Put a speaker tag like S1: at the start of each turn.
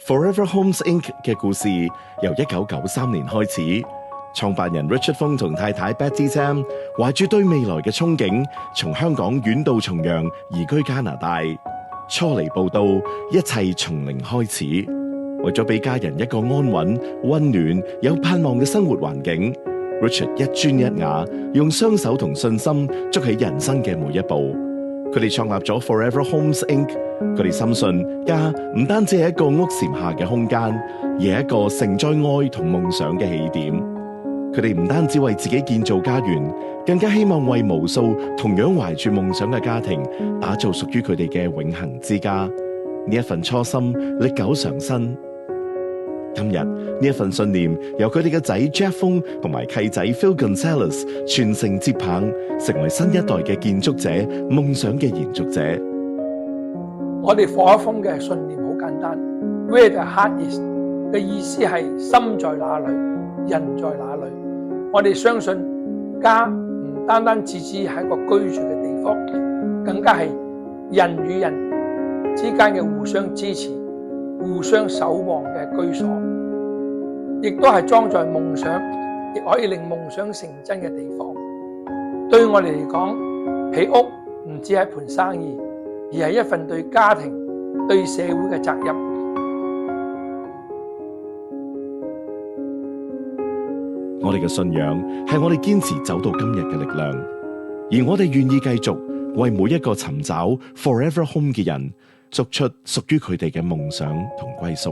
S1: Forever Homes Inc. 嘅故事由1993年開始，創辦人 Richard Fung 同太太 Betty Tam 懷住對未來嘅憧憬，從香港遠渡重洋移居加拿大。初嚟報到，一切從零開始。為咗俾家人一個安穩、溫暖、有盼望嘅生活環境， Richard 一磚一瓦用雙手同信心築起人生嘅每一步。佢哋創立咗 Forever Homes Inc. 佢哋深信家唔單止係一個屋檐下嘅空間，而係一個承載愛同夢想嘅起點。佢哋唔單止為自己建造家園，更加希望為無數同樣懷住夢想嘅家庭打造屬於佢哋嘅永恆之家。呢一份初心歷久常新。今日呢一份信念由佢哋嘅仔 Jeff Fung 同埋契仔 Phil Gonzalez 傳承接棒，成為新一代嘅建築者、夢想嘅延續者。
S2: 我哋Forever Fung嘅信念好簡單 ，Where the heart is 嘅意思係心在哪裏，人在哪裏。我哋相信家唔單單只係一個居住嘅地方，更加係人與人之間嘅互相支持、互相守望嘅居所，亦都係裝載夢想，亦可以令夢想成真嘅地方。對我哋嚟講，起屋唔止係一盤生意，而係一份對家庭、對社會嘅責任。
S1: 我哋嘅信仰係我哋堅持走到今日嘅力量，而我哋願意繼續為每一個尋找 Forever Home 嘅人，築出屬於佢哋嘅夢想同歸宿。